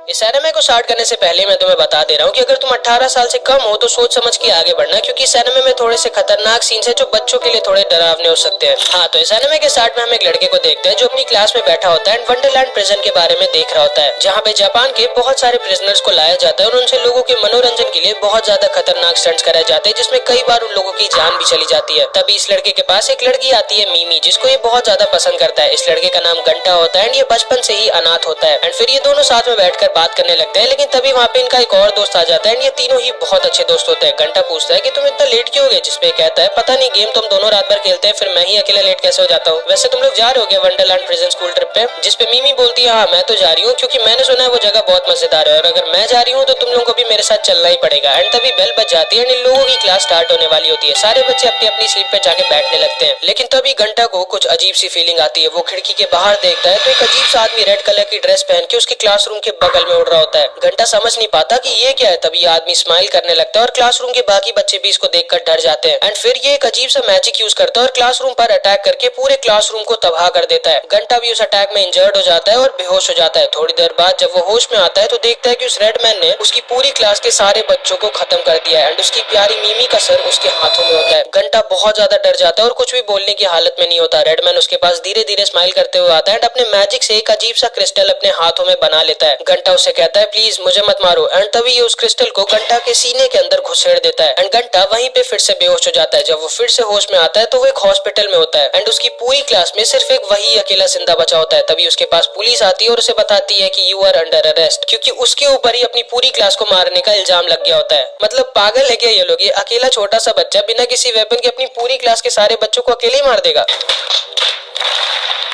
इस एनिमे को स्टार्ट करने से पहले मैं तुम्हें बता दे रहा हूँ कि अगर तुम 18 साल से कम हो तो सोच समझ के आगे बढ़ना, क्योंकि इस एनिमे में थोड़े से खतरनाक सीन्स हैं जो बच्चों के लिए थोड़े डरावने हो सकते हैं। हाँ, तो इस एनिमे के स्टार्ट में हम एक लड़के को देखते हैं जो अपनी क्लास में बैठा होता है एंड वंडरलैंड प्रिजन के बारे में देख रहा होता है, जहाँ पे जापान के बहुत सारे प्रिजनर्स को लाया जाता है और उनसे लोगों के मनोरंजन के लिए बहुत ज्यादा खतरनाक स्टंट्स कराए जाते हैं, जिसमें कई बार उन लोगों की जान भी चली जाती है। तभी इस लड़के के पास एक लड़की आती है मीमी, जिसको ये बहुत ज्यादा पसंद करता है। इस लड़के का नाम घंटा होता है एंड ये बचपन से ही अनाथ होता है एंड फिर ये दोनों साथ में बैठकर बात करने लगते हैं। लेकिन तभी वहाँ पे इनका एक और दोस्त आ जाता है एंड ये तीनों ही बहुत अच्छे दोस्त होते हैं। घंटा पूछता है कि तुम इतना लेट क्यों हो गए, जिसपे कहता है पता नहीं, गेम तुम दोनों रात भर खेलते हैं, फिर मैं ही अकेला लेट कैसे हो जाता हूँ। वैसे तुम लोग जा रहे हो क्या वंडरलैंड प्रिजन स्कूल ट्रिप पे? जिसपे मीमी बोलती है हाँ मैं तो जा रही हूँ, क्योंकि मैंने सुना है वो जगह बहुत मजेदार है और अगर मैं जा रही हूँ तो तुम लोगों को भी मेरे साथ चलना ही पड़ेगा। एंड तभी बेल बज जाती है एंड इन लोगों की क्लास स्टार्ट होने वाली होती है। सारे बच्चे अपनी अपनी सीट पे जाके बैठने लगते हैं, लेकिन तभी घंटा को कुछ अजीब सी फीलिंग आती है। वो खिड़की के बाहर देखता है तो एक अजीब सा आदमी रेड कलर की ड्रेस पहन के उसके क्लासरूम के बगल में उड़ रहा होता है। घंटा समझ नहीं पाता कि ये क्या है। तभी आदमी स्माइल करने लगता है और क्लासरूम के बाकी बच्चे भी इसको देखकर डर जाते हैं एंड फिर ये एक अजीब सा मैजिक यूज करता है और क्लासरूम पर अटैक करके पूरे क्लासरूम को तबाह कर देता है। घंटा भी उस अटैक में इंजर्ड हो जाता है और बेहोश हो जाता है। थोड़ी देर बाद जब वो होश में आता है तो देखता है कि उस रेडमैन ने उसकी पूरी क्लास के सारे बच्चों को खत्म कर दिया है एंड उसकी प्यारी मीमी का सर उसके हाथों में होता है। घंटा बहुत ज्यादा डर जाता है और कुछ भी बोलने की हालत में नहीं होता। रेडमैन उसके पास धीरे धीरे स्माइल करते हुए आता है एंड अपने मैजिक से एक अजीब सा क्रिस्टल अपने हाथों में बना लेता है। घंटा उससे कहता है प्लीज मुझे मत मारो एंड तभी ये उस क्रिस्टल को घंटा के सीने के अंदर घुसेड़ देता है एंड घंटा वहीं पे फिर से बेहोश हो जाता है। जब वो फिर से होश में आता है तो वो एक हॉस्पिटल में होता है एंड उसकी पूरी क्लास में सिर्फ एक वही अकेला जिंदा बचा होता है। तभी उसके पास पुलिस आती है और उसे बताती है कि यू आर अंडर अरेस्ट, क्योंकि उसके ऊपर ही अपनी पूरी क्लास को मारने का इल्जाम लग गया होता है। मतलब पागल है क्या ये लोग? ये अकेला छोटा सा बच्चा बिना किसी वेपन के अपनी पूरी क्लास के सारे बच्चों को अकेले ही मार देगा।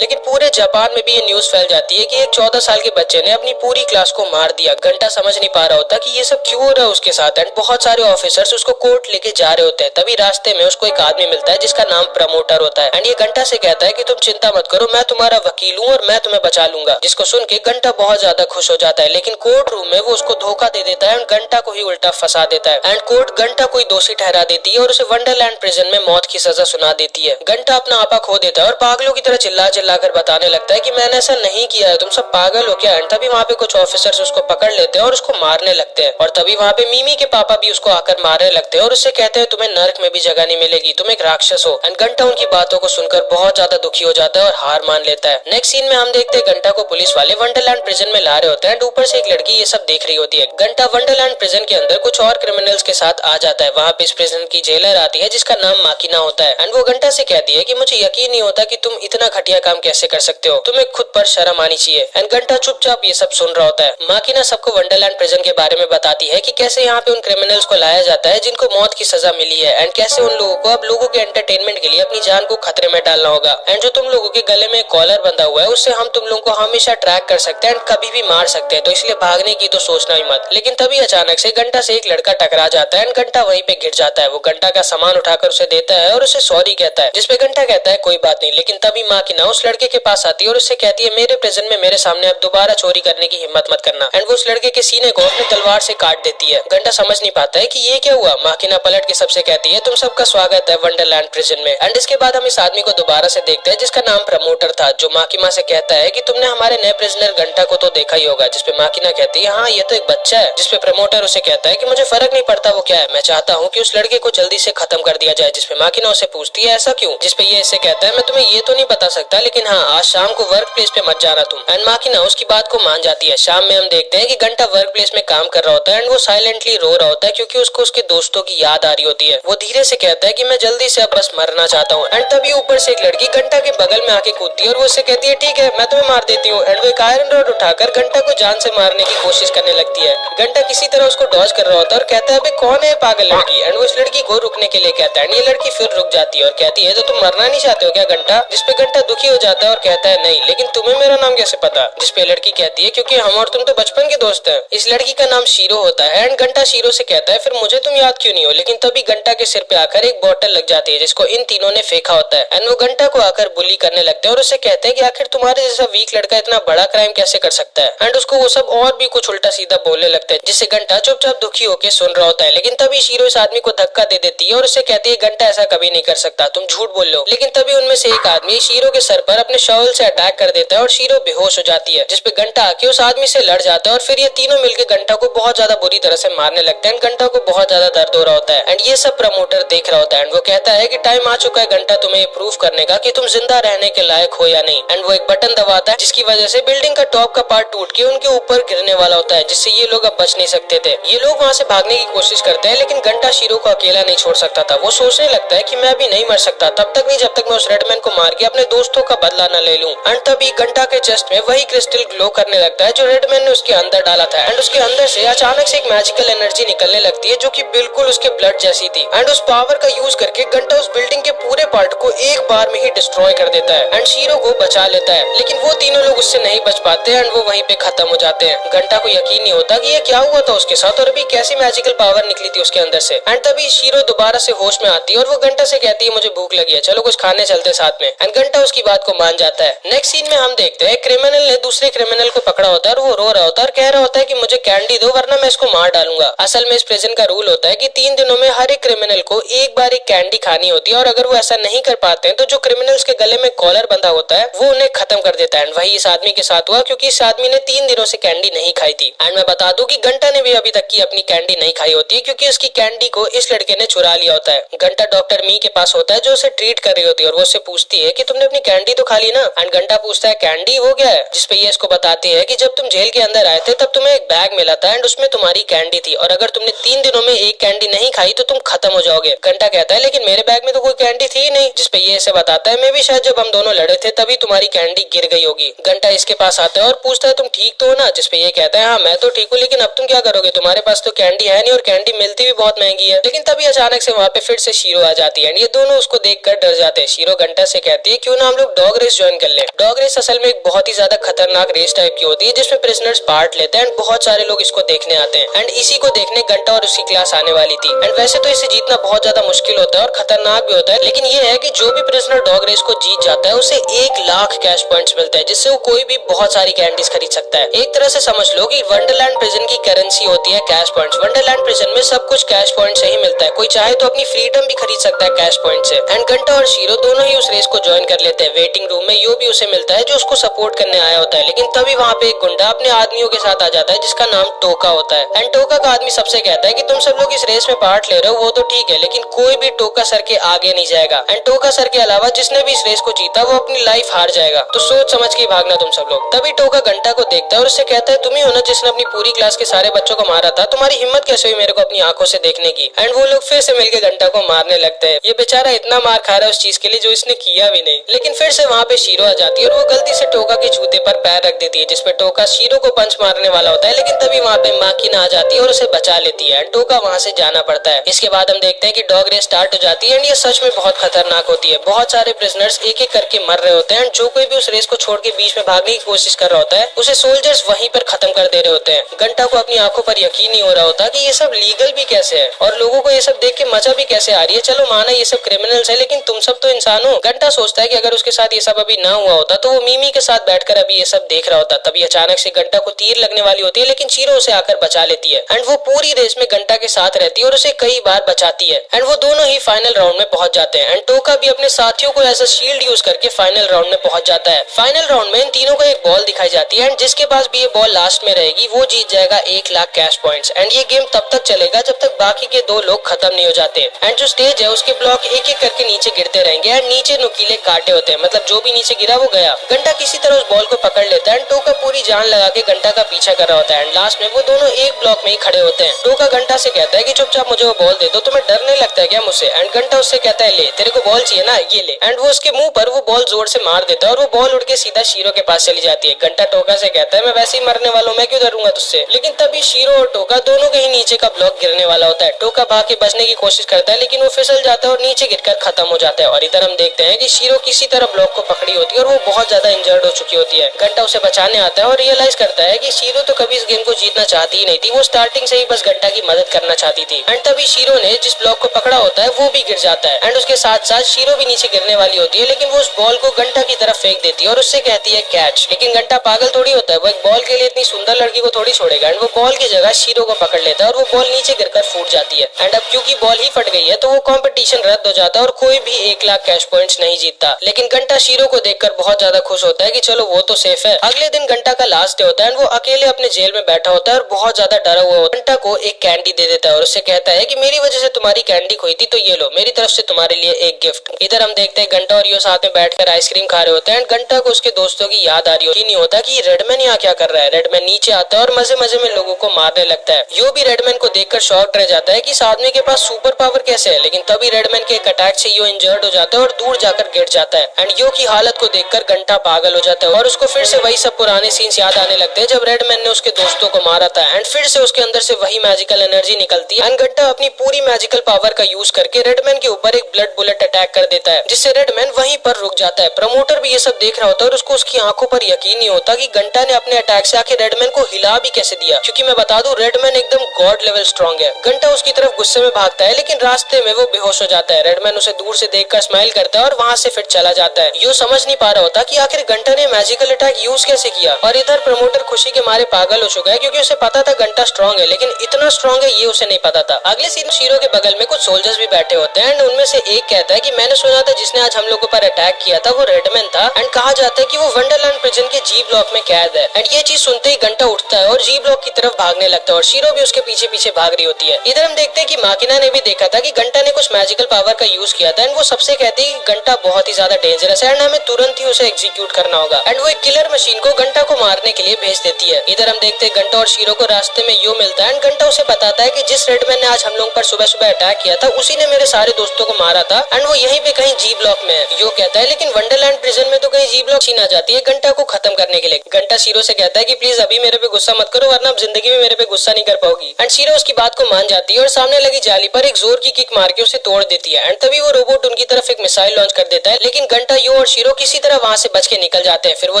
लेकिन पूरे जापान में भी ये न्यूज फैल जाती है कि एक 14 साल के बच्चे ने अपनी पूरी क्लास को मार दिया। घंटा समझ नहीं पा रहा होता कि ये सब क्यों हो रहा है उसके साथ एंड बहुत सारे ऑफिसर्स उसको कोर्ट लेके जा रहे होते हैं। तभी रास्ते में उसको एक आदमी मिलता है जिसका नाम प्रमोटर होता है एंड ये घंटा से कहता है कि तुम चिंता मत करो, मैं तुम्हारा वकील हूँ और मैं तुम्हें बचा लूंगा। जिसको सुन के घंटा बहुत ज्यादा खुश हो जाता है, लेकिन कोर्ट रूम में वो उसको धोखा दे देता है एंड घंटा को ही उल्टा फंसा देता है एंड कोर्ट घंटा को ही दोषी ठहरा देती है और उसे वंडरलैंड प्रिजन में मौत की सजा सुना देती है। घंटा अपना आपा खो देता है और पागलों की तरह चिल्ला चिल्ला कर बताने लगता है कि मैंने ऐसा नहीं किया है, तुम सब पागल हो क्या? एंड तभी वहाँ पे कुछ ऑफिसर्स उसको पकड़ लेते हैं और उसको मारने लगते हैं और तभी वहाँ पे मीमी के पापा भी उसको आकर मारने लगते हैं और उससे कहते हैं तुम्हें नर्क में भी जगह नहीं मिलेगी, तुम एक राक्षस हो। एंड घंटा उनकी बातों को सुनकर बहुत ज्यादा दुखी हो जाता है और हार मान लेता है। नेक्स्ट सीन में हम देखते हैं घंटा को पुलिस वाले वंडरलैंड प्रिजन में ला रहे होते हैं एंड ऊपर से एक लड़की ये सब देख रही होती है। घंटा वंडरलैंड प्रिजन के अंदर कुछ और क्रिमिनल्स के साथ आ जाता है। वहाँ पे इस प्रिजन की जेलर आती है जिसका नाम माकिना होता है एंड वो घंटा से कहती है कि मुझे यकीन नहीं होता कि तुम इतना घटिया काम कैसे कर सकते हो, तुम्हें खुद पर शर्म आनी चाहिए। एंड घंटा चुपचाप ये सब सुन रहा होता है। माकिना सबको वंडरलैंड प्रिजन के बारे में बताती है कि कैसे यहाँ पे उन क्रिमिनल्स को लाया जाता है जिनको मौत की सजा मिली है एंड कैसे उन लोगों को अब लोगों के एंटरटेनमेंट के लिए अपनी जान को खतरे में डालना होगा एंड जो तुम लोगों के गले में कॉलर बंधा हुआ है उससे हम तुम लोगों को हमेशा ट्रैक कर सकते हैं एंड कभी भी मार सकते हैं, तो इसलिए भागने की तो सोचना ही मत। लेकिन तभी अचानक से घंटा से एक लड़का टकरा जाता है एंड घंटा वहीं पे गिर जाता है। वो घंटा का सामान उठाकर उसे देता है और उसे सॉरी कहता है, जिसपे घंटा कहता है कोई बात नहीं। लेकिन तभी माकिना उस लड़के के पास आती है और उससे कहती है मेरे प्रिजन में मेरे सामने अब दोबारा चोरी करने की हिम्मत मत करना एंड वो उस लड़के के सीने को अपनी तलवार से काट देती है। घंटा समझ नहीं पाता है कि ये क्या हुआ। माकिना पलट के सबसे कहती है तुम सबका स्वागत है वंडरलैंड प्रिजन में। एंड इसके बाद हम इस आदमी को दोबारा से देखते हैं जिसका नाम प्रमोटर था, जो माकिमा से कहता है कि तुमने हमारे नए प्रिजनर घंटा को तो देखा ही होगा। जिसपे माकिना कहती है हाँ ये तो एक बच्चा है। जिसपे प्रमोटर उसे कहता है कि मुझे फर्क नहीं पड़ता वो क्या है, मैं चाहता हूँ कि उस लड़के को जल्दी से खत्म कर दिया जाए। जिसपे माकिना उसे पूछती है ऐसा क्यों? जिसपे ये इसे कहता है मैं तुम्हें ये तो नहीं बता सकता, लेकिन हाँ आज शाम को वर्क प्लेस पे मत जाना तुम। एंड माकिना उसकी बात को मान जाती है। शाम में हम देखते हैं कि घंटा वर्क प्लेस में काम कर रहा होता है एंड वो साइलेंटली रो रहा होता है क्योंकि उसको उसके दोस्तों की याद आ रही होती है। वो धीरे से कहता है कि मैं जल्दी से अब बस मरना चाहता हूँ। एंड तभी ऊपर से एक लड़की घंटा के बगल में आके कूदती है और वो उससे कहती है ठीक है मैं तुम्हें मार देती हूँ एंड वो एक आयरन रॉड उठाकर घंटा को जान से मारने की कोशिश करने लगती है। घंटा किसी तरह उसको डॉज कर रहा होता है और कहता है अबे कौन है पागल लड़की? एंड वो इस लड़की को रुकने के लिए कहता है एंड ये लड़की फिर रुक जाती है और कहती है तो तुम मरना नहीं चाहते हो क्या घंटा? जिसपे घंटा दुखी हो जाता है और कहता है नहीं, लेकिन तुम्हें मेरा नाम कैसे पता? जिसपे लड़की कहती है क्योंकि हम और तुम तो बचपन के दोस्त हैं। इस लड़की का नाम शीरो होता है एंड घंटा शीरो से कहता है फिर मुझे तुम याद क्यों नहीं हो? लेकिन तभी घंटा के सिर पे आकर एक बोतल लग जाती है जिसको इन तीनों ने फेंका होता है एंड वो घंटा को आकर बुली करने लगते हैं और उससे कहते हैं कि आखिर तुम्हारे जैसा वीक लड़का इतना बड़ा क्राइम कैसे कर सकता है। एंड उसको वो सब और भी कुछ उल्टा सीधा बोलने लगते हैं जिससे घंटा चुपचाप दुखी होकर सुन रहा होता है। लेकिन तभी शीरो इस आदमी को धक्का दे देती है और उससे कहती है घंटा ऐसा कभी नहीं कर सकता, तुम झूठ बोल लो। लेकिन तभी उनमें से एक आदमी शीरो के सर पर अपने शॉल से अटैक कर देता है और शीरो बेहोश हो जाती है, जिसपे घंटा आके उस आदमी से लड़ जाता है और फिर ये तीनों मिलकर घंटा को बहुत ज्यादा बुरी तरह से मारने लगते हैं। घंटा को बहुत ज्यादा दर्द हो रहा होता है एंड ये सब प्रमोटर देख रहा होता है एंड वो कहता है कि टाइम आ चुका है घंटा तुम्हें प्रूव करने का कि तुम जिंदा रहने के लायक हो या नहीं। एंड वो एक बटन दबाता है जिसकी वजह से बिल्डिंग का टॉप का पार्ट टूट के उनके ऊपर गिरने वाला होता है, जिससे ये लोग अब बच नहीं सकते थे। ये लोग वहाँ से भागने की कोशिश करते हैं लेकिन घंटा शीरो को अकेला नहीं छोड़ सकता था। वो सोचने लगता है कि मैं अभी नहीं मर सकता तब तक नहीं जब तक मैं उस रेडमैन को मार के अपने दोस्तों का बदला न ले लूं। एंड तभी घंटा के चेस्ट में वही क्रिस्टल ग्लो करने लगता है जो रेडमैन ने उसके अंदर डाला था एंड उसके अंदर से अचानक से एक मैजिकल एनर्जी निकलने लगती है जो कि बिल्कुल उसके ब्लड जैसी थी। एंड उस पावर का यूज करके घंटा उस बिल्डिंग के पूरे पार्ट को एक बार में ही डिस्ट्रॉय कर देता है एंड शीरो को बचा लेता है, लेकिन वो तीनों लोग उससे नहीं बच पाते एंड वो वहीं पे खत्म हो जाते हैं। घंटा को यकीन नहीं होता कि ये क्या हुआ था उसके साथ और अभी कैसी मैजिकल पावर निकली थी उसके अंदर से। एंड तभी शीरो दोबारा से होश में आती है और वो घंटा से कहती है मुझे भूख लगी है, चलो कुछ खाने चलते साथ में। एंड घंटा उसकी बात को मान जाता है। नेक्स्ट सीन में हम देखते हैं क्रिमिनल ने दूसरे क्रिमिनल को पकड़ा होता है और वो रो रहा होता है और कह रहा होता है कि मुझे कैंडी दो वरना मैं इसको मार डालूंगा। असल में इस प्रिजन का रूल होता है कि 3 दिनों में हर एक क्रिमिनल को एक बार एक कैंडी खानी होती है और अगर वो ऐसा नहीं कर पाते हैं तो जो क्रिमिनल्स के गले में कॉलर बंधा होता है वो उन्हें खत्म कर देता है। एंड वही इस आदमी के साथ हुआ क्योंकि इस आदमी ने 3 दिनों से कैंडी नहीं खाई थी। एंड मैं बता दूं कि घंटा ने भी अभी तक की अपनी कैंडी नहीं खाई होती है क्योंकि उसकी कैंडी को इस लड़के ने चुरा लिया होता है। घंटा डॉक्टर मी के पास होता है जो उसे ट्रीट कर रही होती है और वो उससे पूछती है कि तुमने अपनी कैंडी तो खा ली ना। एंड घंटा पूछता है कैंडी वो क्या है, जिसपे ये इसको बताती है कि जब तुम जेल के अंदर आए थे तब तुम्हें एक बैग मिला था एंड उसमें तुम्हारी कैंडी थी और अगर तुमने 3 दिनों में एक कैंडी नहीं खाई तो तुम खत्म हो जाओगे। घंटा कहता है लेकिन मेरे बैग में तो कोई कैंडी थी ही नहीं, जिसपे ये इसे बताता है मैं भी शायद जब हम दोनों लड़े थे तभी तुम्हारी कैंडी गिर गई होगी। घंटा इसके पास आता है और पूछता है तुम ठीक तो हो ना, जिसपे ये कहता है हाँ मैं तो ठीक हूँ लेकिन अब तुम क्या करोगे, तुम्हारे पास तो कैंडी है नहीं और कैंडी मिलती भी बहुत महंगी है। लेकिन तभी अचानक से वहाँ पे फिर से शीरो आ जाती है एंड ये दोनों उसको देखकर डर जाते हैं। शीरो घंटा से कहती है क्यों ना हम लोग डॉग रेस ज्वाइन कर ले। डॉग रेस असल में एक बहुत ही ज्यादा खतरनाक रेस टाइप की होती है जिसमें प्रिजनर्स पार्ट लेते हैं एंड बहुत सारे लोग इसको देखने आते हैं एंड इसी को देखने घंटा और उसकी क्लास आने वाली थी। एंड वैसे तो इसे जीतना बहुत ज्यादा मुश्किल होता है और खतरनाक भी होता है, लेकिन ये है कि जो भी प्रिजनर डॉग रेस को जीत जाता है उसे 1 लाख कैश पॉइंट्स मिलते हैं जिससे वो कोई भी बहुत सारी कैंडीज खरीद सकता है। एक तरह से समझ लो कि वंडरलैंड प्रिजन की करेंसी होती है कैश पॉइंट्स। वंडरलैंड प्रिजन में सब कुछ कैश पॉइंट से ही मिलता है, कोई चाहे तो अपनी फ्रीडम भी खरीद सकता है कैश पॉइंट से। एंड घंटा और शीरो दोनों ही उस रेस को ज्वाइन कर लेते हैं। वेटिंग रूम में यो भी उसे मिलता है जो उसको सपोर्ट करने आया होता है, लेकिन तभी वहाँ पे एक गुंडा अपने आदमियों के साथ आ जाता है जिसका नाम टोका होता है। एंड टोका का आदमी सबसे कहता है कि तुम सब लोग इस रेस में पार्ट ले रहे हो वो तो ठीक है लेकिन कोई भी टोका सर के आगे नहीं जाएगा एंड टोका सर के अलावा जिसने भी इस रेस को जीता वो अपनी लाइफ हार जाएगा, तो सोच समझ के भागना तुम सब लोग। तभी टोका घंटा को देखता है और उससे कहता है तुम ही हो ना जिसने अपनी पूरी क्लास के सारे बच्चों को मारा था, तुम्हारी हिम्मत कैसे हुई मेरे को अपनी आंखों से देखने की। एंड वो लोग फिर से मिलकर घंटा को मारने लगते हैं। ये बेचारा इतना मार खा रहा है उस चीज के लिए जो इसने किया भी नहीं। लेकिन फिर से वहाँ पे शीरो आ जाती है और वो गलती से टोका के जूते पर पैर रख देती है जिसपे टोका शीरो को पंच मारने वाला होता है, लेकिन तभी वहाँ पे माकिना आ जाती है और उसे बचा लेती है एंड टोका वहाँ से जाना पड़ता है। इसके बाद हम देखते हैं कि डॉग रेस स्टार्ट हो जाती है एंड ये सच में बहुत खतरनाक होती है। बहुत सारे प्रिजनर्स एक एक करके मर रहे होते हैं एंड जो कोई भी उस रेस को छोड़ के बीच में भागने की कोशिश कर रहा होता है उसे सोल्जर्स वहीं पर खत्म कर दे रहे होते हैं। घंटा को अपनी आंखों पर यकीन नहीं हो रहा होता कि ये सब लीगल भी कैसे है और लोगों को ये सब देख के मजा भी कैसे आ रही है। चलो माना ये सब क्रिमिनल्स है लेकिन तुम सब तो इंसान हो। घंटा सोचता है कि अगर उसके साथ ये सब अभी ना हुआ होता तो वो मीमी के साथ बैठकर अभी ये सब देख रहा होता। तभी अचानक से घंटा को तीर लगने वाली होती है लेकिन शीरो उसे आकर बचा लेती है एंड वो पूरी रेस में घंटा के साथ रहती है और उसे कई बार बचाती है एंड वो दोनों ही फाइनल राउंड में पहुंच जाते हैं एंड टोका भी अपने साथियों को एज अ शील्ड यूज करके फाइनल राउंड में पहुंच जाता है। फाइनल राउंड में इन तीनों को एक बॉल दिखाई जाती है एंड जिसके पास भी ये बॉल लास्ट में रहेगी वो जीत जाएगा 1 लाख कैश पॉइंट्स। एंड ये गेम तब तक चलेगा जब तक बाकी के 2 लोग खत्म नहीं हो जाते एंड जो स्टेज है उसके ब्लॉक एक एक करके नीचे गिरते रहेंगे एंड नीचे नुकीले कांटे होते हैं, मतलब जो भी नीचे गिरा वो गया। घंटा किसी तरह उस बॉल को पकड़ लेता है एंड टोका पूरी जान लगा के घंटा का पीछा कर रहा होता है एंड लास्ट में वो दोनों एक ब्लॉक में ही खड़े होते हैं। टोका घंटा से कहता है कि चुपचाप मुझे वो बॉल दे दो, तुम्हें डर नहीं लगता है क्या मुझसे। एंड घंटा उससे कहता है ले तेरे को बॉल चाहिए ना, ये ले। एंड वो उसके मुंह पर वो बॉल जोर से मार देता है और वो बॉल उड़ के सीधा शीरो के पास चली जाती है। घंटा टोका से कहता है मैं वैसे ही मरने वाला हूँ, मैं क्यों डरूंगा तुझसे। लेकिन तभी शीरो और टोका दोनों के ही नीचे का ब्लॉक गिरने वाला होता है। टोका भाग के बचने की कोशिश करता है लेकिन वो फिसल जाता है और नीचे गिरकर खत्म हो जाता है। और इधर हम देखते हैं कि शीरो किसी तरह ब्लॉक को पकड़ी होती है और वो बहुत ज्यादा इंजर्ड हो चुकी होती है। घंटा उसे बचाने आता है और रियलाइज करता है कि शीरो तो कभी इस गेम को जीतना चाहती ही नहीं थी, वो स्टार्टिंग से ही बस घंटा की मदद करना चाहती थी। एंड तभी शीरो ने जिस ब्लॉक को पकड़ा होता है वो भी गिर जाता है एंड उसके साथ साथ शीरो भी नीचे गिरने वाली होती है, लेकिन वो उस बॉल को घंटा की तरफ फेंक देती है और उससे कहती है कैच। लेकिन घंटा पागल थोड़ी होता है, वो एक बॉल के लिए इतनी सुंदर लड़की को थोड़ी छोड़ेगा एंड वो बॉल की जगह शीरो को पकड़ लेता है और वो बॉल नीचे गिरकर फूट जाती है। एंड अब क्योंकि बॉल ही फट गई है तो वो कंपटीशन रद्द हो जाता है और कोई भी 1 लाख कैश पॉइंट्स नहीं जीतता। लेकिन घंटा घंटा शीरो को देखकर बहुत ज्यादा खुश होता है कि चलो वो तो सेफ है। अगले दिन घंटा का लास्ट डे होता है, वो अकेले अपने जेल में बैठा होता है और बहुत ज्यादा डरा हुआ होता है। घंटा को एक कैंडी दे देता है और उससे कहता है कि मेरी वजह से तुम्हारी कैंडी खोई थी, तो ये लो मेरी तरफ से तुम्हारे लिए एक गिफ्ट। इधर हम देखते हैं घंटा और यो साथ में बैठकर आइसक्रीम खा रहे होते हैं। घंटा को उसके दोस्तों की याद आ रही होती नहीं होता कि रेडमैन यहाँ क्या कर रहा है। रेडमैन नीचे आता है और मजे मजे में लोगों को मारने लगता है। यो भी रेडमैन को देखकर शॉक रह जाता है कि इस आदमी के पास सुपर पावर कैसे है, लेकिन तभी रेडमैन के एक अटैक से यो इंजर्ड हो जाता है और दूर जाकर गिर जाता है। एंड यो की हालत को देखकर घंटा पागल हो जाता है और उसको फिर से वही सब पुराने सीन्स याद आने लगते हैं जब रेडमैन ने उसके दोस्तों को मारा था। एंड फिर से उसके अंदर से वही मैजिकल एनर्जी निकलती है। एंड घंटा अपनी पूरी मैजिकल पावर का यूज करके रेडमैन के ऊपर एक ब्लड बुलेट अटैक कर देता है, जिससे रेडमैन वहीं पर रुक जाता है। प्रमोटर भी ये सब देख रहा होता है और उसको उसकी आंखों पर यकीन नहीं होता कि घंटा ने अपने अटैक से आखिर रेडमैन को हिला भी कैसे दिया, क्योंकि मैं बता दूं रेडमैन एकदम गॉड लेवल स्ट्रॉन्ग है। घंटा उसकी तरफ गुस्से में भागता है, लेकिन रास्ते में वो बेहोश हो जाता है। रेडमैन उसे दूर से देखकर स्माइल करता है और वहाँ से फिर चला जाता है। यो समझ नहीं पा रहा होता कि आखिर घंटा ने मैजिकल अटैक यूज कैसे किया, और इधर प्रमोटर खुशी के मारे पागल हो चुका है क्योंकि उसे पता था घंटा स्ट्रॉन्ग है, लेकिन इतना स्ट्रॉन्ग है ये उसे नहीं पता था। अगले सीन शीरो के बगल में कुछ सोल्जर्स भी बैठे होते हैं एंड उनमें से एक कहता है कि मैंने सुना था जिसने आज हम लोगों पर अटैक किया था वो रेडमैन था, एंड कहा जाता है कि वो वंडरलैंड प्रिजन के जी ब्लॉक में कैद है। एंड ये चीज सुनते ही घंटा उठता है और जी ब्लॉक की तरफ भागने लगता है और शीरो भी उसके पीछे पीछे भाग रही होती है। इधर हम देखते हैं कि माकिना ने भी देखा था कि घंटा ने कुछ मैजिकल पावर का यूज किया था एंड वो सबसे कहती है कि घंटा बहुत ही ज्यादा डेंजरस है एंड हमें तुरंत ही उसे एग्जीक्यूट करना होगा। एंड वो एक किलर मशीन को घंटा को मारने के लिए भेज देती है। इधर हम देखते हैं घंटा और शीरो को रास्ते में यो मिलता है एंड घंटा उसे बताता है कि जिस रेडमैन ने आज हम लोगों पर सुबह सुबह अटैक किया था उसी ने मेरे सारे दोस्तों को मारा था एंड वो यहीं पे कहीं जी ब्लॉक में है। यो कहता है लेकिन वंडरलैंड प्रिजन में तो कहीं जी ब्लॉक सीन आ जाती है घंटा को खत्म करने के लिए। घंटा शीरो से कहता है कि प्लीज अभी मेरे पे गुस्सा मत करो वरना आप जिंदगी में मेरे पे गुस्सा नहीं कर पाओगी। एंड शीरो उसकी बात को मान जाती है और सामने लगी जाली पर एक जोर की किक मार के उसे तोड़ देती है। एंड तभी वो रोबोट उनकी तरफ एक मिसाइल लॉन्च कर देता है, लेकिन घंटा, यो और शीरो किसी तरह वहाँ से बच के निकल जाते हैं। फिर वो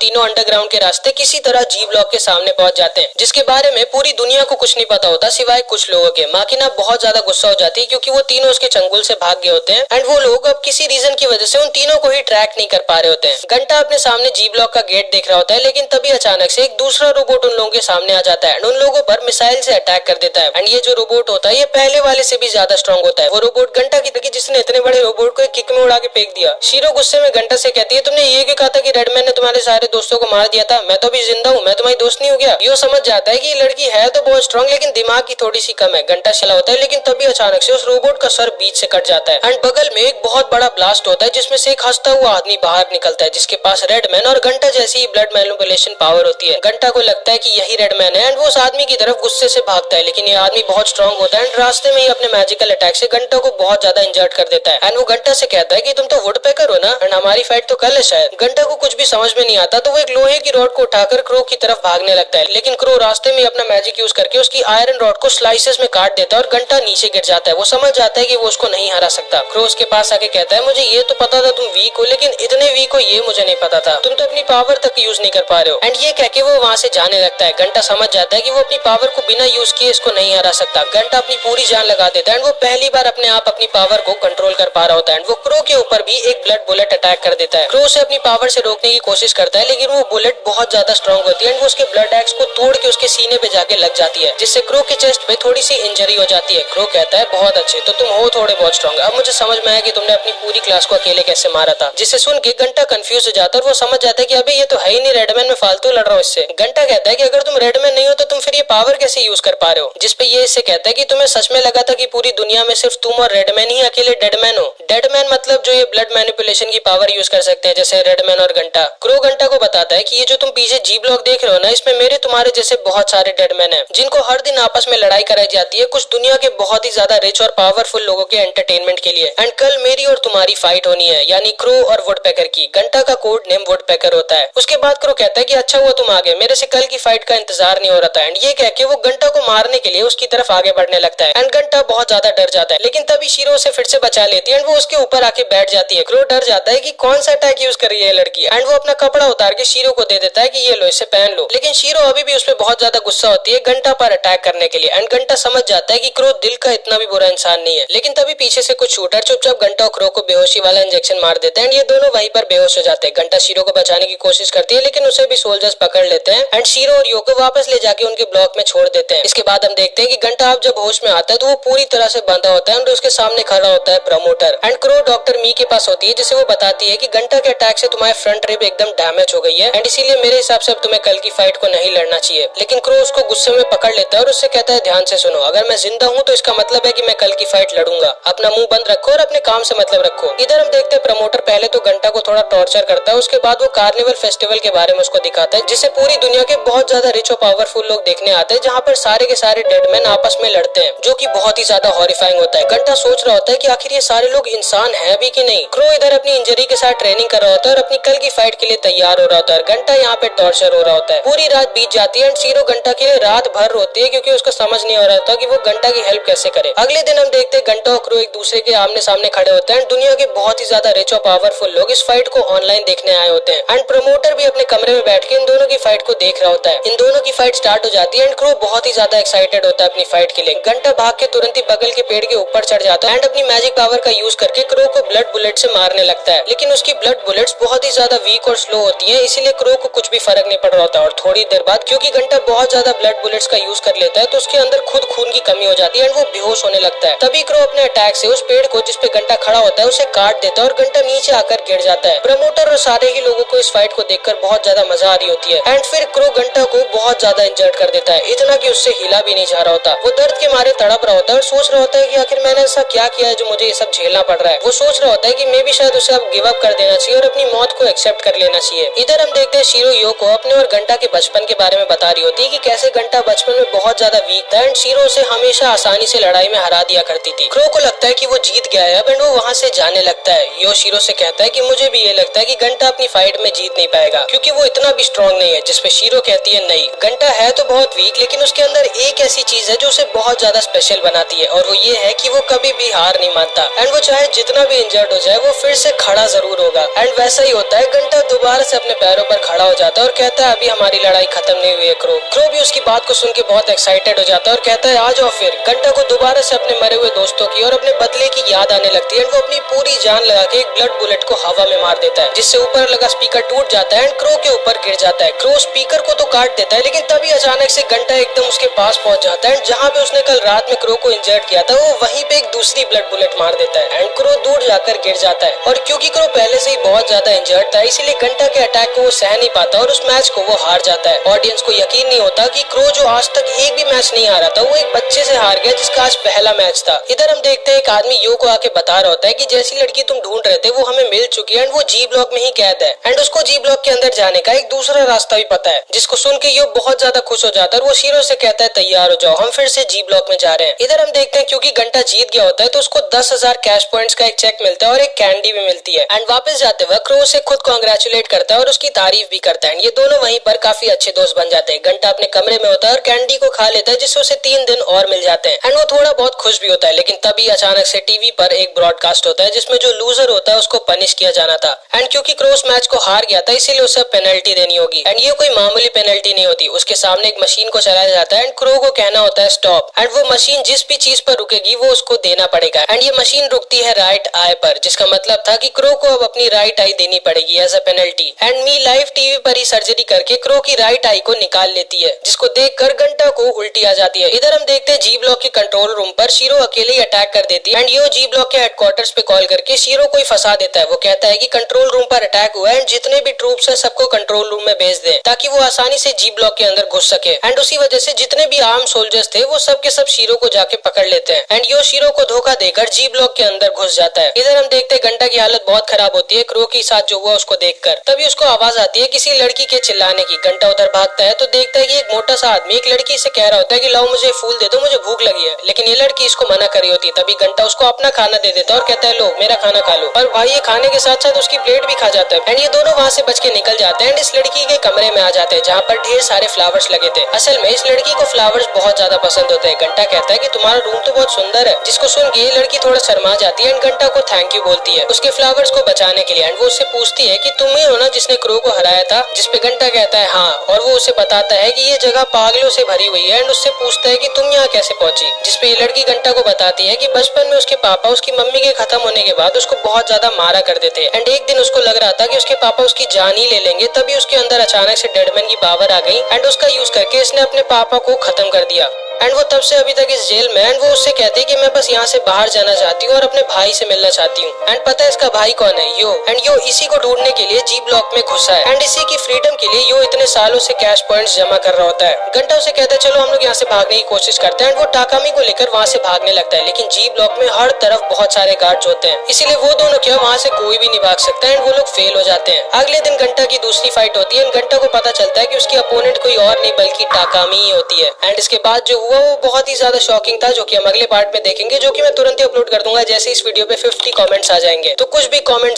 तीनों अंडरग्राउंड के रास्ते किसी तरह जी ब्लॉक के सामने पहुंच जाते हैं, जिसके बारे में पूरी दुनिया को कुछ नहीं पता होता सिवाय कुछ लोगों के। माकिना बहुत ज्यादा गुस्सा हो जाती है क्योंकि वो तीनों उसके चंगुल से भाग गए होते हैं एंड वो लोग अब किसी रीजन की वजह से उन तीनों को ही ट्रैक नहीं कर पा रहे होते हैं। घंटा अपने सामने जी ब्लॉक का गेट देख रहा होता है, लेकिन तभी अचानक से एक दूसरा रोबोट उन लोगों के सामने आ जाता है एंड उन लोगों पर मिसाइल से अटैक कर देता है। एंड ये जो रोबोट होता है ये पहले वाले से भी ज्यादा स्ट्रॉन्ग होता है। वो रोबोट घंटा की तरह जिसने इतने बड़े रोबोट को एक किक में उड़ा के फेंक दिया। शीरो गुस्से में घंटा से कहती है तुमने ये क्यों कहा था कि रेडमैन ने तुम्हारे सारे दोस्तों को मार दिया था, मैं तो अभी जिंदा हूँ, मैं तुम्हारी दोस्त नहीं हो गया। यो समझ जाता है कि ये लड़की है तो बहुत स्ट्रॉन्ग लेकिन दिमाग की थोड़ी सी कम है। घंटा चला होता है, लेकिन तभी अचानक से उस रोबोट का सर बीच से कट जाता है एंड बगल में एक बहुत बड़ा ब्लास्ट होता है जिसमें से एक हंसता हुआ आदमी बाहर निकलता है जिसके पास रेडमैन और घंटा जैसी ही ब्लड मैनिपुलेशन पावर होती है। घंटा को लगता है कि यही रेडमैन है एंड वो उस आदमी की तरफ गुस्से से भागता है, लेकिन ये आदमी बहुत स्ट्रॉन्ग होता है एंड रास्ते में ही अपने मैजिकल अटैक से घंटा को बहुत ज्यादा इंजर्ड कर देता है। एंड वो घंटा से कहता है कि तुम तो वुडपेकर हो ना एंड हमारी फाइट तो कल है शायद। घंटा को कुछ भी समझ में नहीं आता तो वो एक लोहे की रॉड को उठाकर क्रो की तरफ भागने लगता है, लेकिन क्रो रास्ते में अपना मैजिक यूज करके उसकी आयरन रॉड को स्लाइसेस में काट देता है और घंटा नीचे गिर जाता है। वो समझ जाता है कि वो उसको नहीं हरा सकता। क्रो उसके पास आके कहता है मुझे ये तो पता था तुम वीक हो, लेकिन इतने वीक हो ये मुझे नहीं पता था, तुम तो अपनी पावर तक यूज नहीं कर पा रहे हो। एंड ये कह के वो वहाँ से जाने लगता है। घंटा समझ जाता है कि वो अपनी पावर को बिना यूज किए इसको नहीं हरा सकता। घंटा अपनी पूरी जान लगा देता है एंड वो पहली बार अपने आप अपनी पावर को कंट्रोल कर पा रहा होता है एंड वो क्रो के ऊपर भी एक ब्लड बुलेट अटैक कर देता है। क्रो उसे अपनी पावर से रोकने की कोशिश करता है, लेकिन वो बुलेट बहुत ज्यादा स्ट्रॉन्ग होती है एंड वो उसके ब्लड एक्स को तोड़ के उसके सीने पे जाके लग जाती है, जिससे क्रो के चेस्ट पे थोड़ी सी इंजरी हो जाती है। क्रो कहता है बहुत अच्छे, तो तुम हो थोड़े बहुत स्ट्रॉन्ग, अब मुझे समझ में आया कि तुमने अपनी पूरी क्लास को अकेले कैसे मारा था। जिसे सुन के घंटा कंफ्यूज हो जाता है और वो समझ जाता है कि अभी ये तो है ही नहीं रेडमैन, में फालतू लड़ रहा हूँ इससे। घंटा कहता है कि अगर तुम रेडमैन नहीं हो तो तुम फिर ये पावर कैसे यूज कर पा रहे हो, जिसपे ये इससे कहता है कि तुम्हें सच में लगा था कि पूरी दुनिया में सिर्फ तुम और रेडमैन ही अकेले डेडमैन हो। डेडमैन मतलब जो ये ब्लड मैनिपुलेशन की पावर यूज कर सकते हैं जैसे रेडमैन और घंटा। क्रो घंटा को बताता है कि ये जो तुम पीछे जी ब्लॉक देख रहे हो ना, इसमें मेरे तुम्हारे जैसे बहुत सारे डेडमैन हैं जिनको हर दिन आपस में लड़ाई कराई जाती है कुछ दुनिया के बहुत ही ज्यादा रिच और पावरफुल लोगों के एंटरटेनमेंट के लिए। एंड कल मेरी और तुम्हारी फाइट होनी है, यानी क्रो और वुडपेकर की। घंटा का कोड नेम वुडपेकर होता है। उसके बाद क्रो कहता है कि अच्छा हुआ तुम आ गए, मेरे से कल की फाइट का इंतजार नहीं हो रहा था। एंड ये कह के वो घंटा को मारने के लिए उसकी तरफ आगे बढ़ने लगता है एंड घंटा बहुत ज्यादा डर जाता है, लेकिन तभी शीरो उसे फिर से बचा लेती है एंड वो उसके ऊपर आके बैठ जाती है। क्रो डर जाता है कि कौन सा अटैक यूज कर रही है लड़की एंड वो अपना कपड़ा उतार के शीरो को दे देता है कि ये लो इसे पहन लो, लेकिन शीरो अभी भी उस पर बहुत ज्यादा गुस्सा होती है घंटा पर अटैक करने के लिए। एंड घंटा समझ जाता है कि क्रो दिल का इतना भी बुरा इंसान नहीं है, लेकिन तभी पीछे से कुछ शूटर चुपचाप घंटा और क्रो को बेहोशी वाला इंजेक्शन मार देते हैं एंड ये दोनों वहीं पर बेहोश हो जाते हैं। घंटा शीरो को बचाने की कोशिश करती है, लेकिन उसे भी सोल्जर्स पकड़ लेते हैं एंड शीरो और यो को वापस ले जाके उनके ब्लॉक में छोड़ देते हैं। इसके बाद हम देखते हैं कि घंटा अब जब होश में आता है तो वो पूरी तरह से बंधा होता है एंड उसके सामने खड़ा होता है प्रमोटर। एंड क्रो डॉक्टर मी के पास होती है जिसे वो बताती है कि घंटा के अटैक से तुम्हारे फ्रंट रिब एकदम डैमेज हो गई है एंड इसीलिए मेरे हिसाब से अब तुम्हें कल की फाइट को नहीं लड़ना चाहिए। लेकिन क्रो उसको गुस्से में पकड़ लेता है और उससे कहता है ध्यान से सुनो, अगर मैं जिंदा हूँ तो इसका मतलब है कि मैं कल की फाइट लड़ूंगा। अपना मुंह बंद रखो और अपने काम से मतलब रखो। इधर हम देखते हैं प्रमोटर पहले तो घंटा को थोड़ा टॉर्चर करता है, उसके बाद वो कार्निवल फेस्टिवल के बारे में उसको दिखाता है जिसे पूरी दुनिया के बहुत ज्यादा रिच और पावरफुल लोग देखने आते हैं, जहाँ पर सारे के सारे डेडमैन आपस में लड़ते हैं, जो कि बहुत ही ज्यादा हॉरिफाइंग होता है। घंटा सोच रहा होता है कि आखिर ये सारे लोग इंसान है भी कि नहीं। क्रो इधर अपनी इंजरी के साथ ट्रेनिंग कर रहा होता है और अपनी कल की फाइट के लिए तैयार हो रहा होता है। घंटा यहाँ पे टॉर्चर हो रहा होता है। पूरी रात बीत जाती है एंड शीरो घंटा के लिए रात भर रोती है क्योंकि उसको समझ नहीं आ रहा था कि वो घंटा की हेल्प कैसे करे। अगले दिन हम देखते हैं घंटा और क्रो एक दूसरे के आमने सामने खड़े होते हैं। दुनिया के बहुत ही ज्यादा रिच और पावरफुल लोग इस फाइट को ऑनलाइन देखने आए होते हैं एंड प्रमोटर भी अपने कमरे में बैठ के इन दोनों की फाइट को देख रहा होता है। इन दोनों की फाइट स्टार्ट हो जाती है एंड क्रो बहुत ही ज्यादा एक्साइटेड होता है अपनी फाइट के लिए। घंटा भाग के तुरंत ही बगल के पेड़ के ऊपर चढ़ जाता है एंड अपनी मैजिक पावर का यूज करके क्रो को ब्लड बुलेट से मारने लगता है। लेकिन उसकी ब्लड बुलेट्स बहुत ही ज्यादा वीक और स्लो होती हैं, इसीलिए क्रो को कुछ भी फर्क नहीं पड़ रहा होता। और थोड़ी देर बाद क्योंकि घंटा बहुत ज्यादा ब्लड बुलेट्स का यूज कर लेता है तो उसके अंदर खुद खून की कमी हो जाती है एंड वो बेहोश होने लगता है। तभी क्रो अपने अटैक से उस पेड़ को जिसपे घंटा खड़ा होता है उसे काट देता है और घंटा नीचे आकर गिर जाता है। प्रमोटर और सारे ही लोगों को इस फाइट को देखकर बहुत ज्यादा मजा आ रही होती है एंड फिर क्रो घंटा को बहुत ज्यादा इंजर्ड कर देता है, इतना कि उससे हिला भी नहीं जा रहा होता। वो दर्द के मारे तड़प रहा होता है और सोच रहा होता है कि आखिर मैंने ऐसा क्या किया है जो मुझे ये सब झेलना पड़ रहा है। वो सोच रहा होता है कि मैं भी शायद उसे अब गिव अप कर देना चाहिए और अपनी मौत को एक्सेप्ट कर लेना चाहिए। इधर हम देखते हैं शीरो यो को अपने और घंटा के बचपन के बारे में बता रही होती है कि कैसे घंटा बचपन में बहुत ज्यादा वीक था एंड शीरो उसे हमेशा आसानी से लड़ाई में हरा दिया करती थी। क्रो को लगता है कि वो जीत गया है अब एंड वो वहाँ से जाने लगता है। यो शीरो से कहता है कि मुझे भी ये लगता है कि घंटा अपनी फाइट में जीत नहीं पाएगा क्योंकि वो इतना भी स्ट्रॉन्ग नहीं है। जिसपे शीरो कहती है नहीं, घंटा है तो बहुत वीक लेकिन उसके अंदर एक ऐसी चीज है जो उसे बहुत ज्यादा स्पेशल बनाती है और वो ये है कि वो कभी भी हार नहीं मानता एंड वो चाहे जितना भी इंजर्ड हो जाए वो फिर से खड़ा जरूर होगा। एंड वैसा ही होता है, घंटा दोबारा से अपने पैरों पर खड़ा हो जाता है और कहता है अभी हमारी लड़ाई खत्म नहीं हुई है। क्रो भी उसकी बात को सुन के बहुत एक्साइटेड हो जाता है और कहता है आ जाओ फिर। घंटा को दोबारा से अपने मरे हुए दोस्तों की और अपने बदले की याद आने लगती है एंड वो अपनी पूरी जान लगा के एक ब्लड बुलेट को हवा में मार देता है जिससे ऊपर लगा स्पीकर टूट जाता है एंड क्रो के ऊपर गिर जाता है। क्रो स्पीकर को तो काट देता है लेकिन तभी अचानक से घंटा एकदम उसके पास पहुंच जाता है। जहाँ पे उसने कल रात में क्रो को इंजर्ड किया था वो वहीं पे एक दूसरी ब्लड बुलेट मार देता है एंड क्रो दूर जाकर गिर जाता है। और क्योंकि क्रो पहले से ही बहुत ज्यादा इंजर्ड था इसीलिए घंटा के अटैक को वो सह नहीं पाता और उस मैच को वो हार जाता है। ऑडियंस को यकीन नहीं होता कि क्रो जो आज तक एक भी मैच नहीं हारा था वो एक बच्चे से हार गया जिसका आज पहला मैच था। इधर हम देखते हैं एक आदमी यो को आके बता रहा होता है कि जैसी लड़की तुम ढूंढ रहे थे वो हमें मिल चुकी है एंड वो जी ब्लॉक में ही कैद है एंड उसको जी ब्लॉक के अंदर जाने का एक दूसरा रास्ता भी पता है। जिसको सुन के यो बहुत ज्यादा खुश हो जाता है और वो शीरो से कहता है तैयार हो जाओ, हम फिर से जी ब्लॉक में जा रहे हैं। इधर हम देखते हैं क्योंकि घंटा जीत गया होता है तो उसको 10,000 कैश पॉइंट्स का एक चेक मिलता है और एक कैंडी भी मिलती है एंड वापस जाते वक्त क्रो उसे खुद कॉन्ग्रेचुलेट करता है और उसकी तारीफ भी करता है। ये दोनों वहीं पर काफी अच्छे दोस्त बन जाते हैं। घंटा अपने कमरे में होता है और कैंडी को खा लेता है जिससे उसे 3 दिन और मिल जाते हैं एंड वो थोड़ा बहुत खुश भी होता है। लेकिन तभी अचानक से टीवी पर एक ब्रॉडकास्ट होता है जिसमें जो लूजर होता है उसको पनिश किया जाना था एंड क्योंकि क्रो उस मैच को हार गया था इसीलिए उसे पेनल्टी देनी होगी एंड ये कोई मामूली पेनल्टी नहीं होती। उसके सामने एक मशीन को चलाया जाता है एंड क्रो को कहना होता है स्टॉप एंड वो मशीन जिस भी चीज पर रुकेगी वो उसको देना पड़ेगा एंड ये मशीन रुकती है राइट आई पर, जिसका मतलब था कि क्रो को अब अपनी राइट आई देनी पड़ेगी एज अ पेनल्टी एंड मी लाइव टीवी पर ही सर्जरी करके क्रो की राइट आई को निकाल लेती है जिसको देखकर घंटा को उल्टी आ जाती है। इधर हम देखते हैं जी ब्लॉक के कंट्रोल रूम पर शीरो अकेले ही अटैक कर देती है एंड यो जी ब्लॉक के हेडक्वार्टर्स पे कॉल करके शीरो को ही फंसा देता है। वो कहता है कि कंट्रोल रूम पर अटैक हुआ है एंड जितने भी ट्रूप्स हैं सबको कंट्रोल रूम में भेज दे ताकि वो आसानी से जी ब्लॉक के अंदर घुस सके एंड उसी वजह से जितने भी आर्म सोल्जर्स थे वो सब के सब शीरो को जाके पकड़ लेते हैं एंड यो शीरो को धोखा देकर जी ब्लॉक के अंदर घुस जाता है। इधर हम देखते हैं घंटा की हालत बहुत खराब होती है क्रो के साथ जो हुआ उसको देखकर। तभी उसको आवाज आती है किसी लड़की के चिल्लाने की। घंटा उधर भागता है तो देखता है कि एक मोटा सा आदमी एक लड़की से कह रहा होता है कि लाओ मुझे फूल दे दो, मुझे भूख लगी है। लेकिन ये लड़की इसको मना कर रही होती है। तभी घंटा उसको अपना खाना दे देता है और कहता है लो मेरा खाना खा लो। और भाई ये खाने के साथ साथ उसकी प्लेट भी खा जाता है एंड ये दोनों वहाँ से बच के निकल जाते हैं एंड इस लड़की के कमरे में आ जाते हैं जहाँ पर ढेर सारे फ्लावर्स लगे थे। असल में इस लड़की को फ्लावर्स बहुत ज्यादा पसंद होते हैं। घंटा कहता है कि तुम्हारा रूम तो बहुत सुंदर है, जिसको सुन के ये लड़की थोड़ा शर्मा जाती है एंड घंटा को थैंक यू बोलती है उसके फ्लावर्स को बचाने के लिए एंड वो उससे पूछती है कि तुम ही हो ना जिसने क्रो को हराया था, जिसपे घंटा कहता है हाँ और वो उसे बताता है कि ये जगह पागलों से भरी हुई है एंड उससे पूछता है कि तुम यहाँ कैसे पहुंची, जिसपे ये लड़की घंटा को बताती है कि बचपन में उसके पापा उसकी मम्मी के खत्म होने के बाद उसको बहुत ज्यादा मारा करते थे एंड एक दिन उसको लग रहा था कि उसके पापा उसकी जान ही ले लेंगे, तभी उसके अंदर अचानक से डेडमैन की पावर आ गई एंड उसका यूज करके इसने अपने पापा को खत्म कर दिया। एंड वो तब से अभी तक इस जेल में। एंड वो उससे कहती है कि मैं बस यहाँ से बाहर जाना चाहती हूँ और अपने भाई से मिलना चाहती हूँ। एंड पता है इसका भाई कौन है? यो। एंड यो इसी को ढूंढने के लिए जी ब्लॉक में घुसा है एंड इसी की फ्रीडम के लिए यो इतने सालों से कैश पॉइंट्स जमा कर रहा होता है। घंटा उसे कहता है चलो हम लोग यहाँ से भागने की कोशिश करते हैं एंड वो टाकामी को लेकर वहाँ से भागने लगता है, लेकिन जी ब्लॉक में हर तरफ बहुत सारे गार्ड्स होते हैं, इसीलिए वो दोनों क्या वहाँ से कोई भी नहीं भाग सकता एंड वो लोग फेल हो जाते हैं। अगले दिन घंटा की दूसरी फाइट होती है। घंटा को पता चलता है कि उसकी अपोनेंट कोई और नहीं बल्कि टाकामी ही होती है। एंड इसके बाद जो हुआ वो बहुत ही ज्यादा शॉकिंग था, जो कि हम अगले पार्ट में देखेंगे, जो कि मैं तुरंत ही अपलोड कर दूंगा जैसे इस वीडियो पे 50 कमेंट्स आ जाएंगे। तो कुछ भी कमेंट्स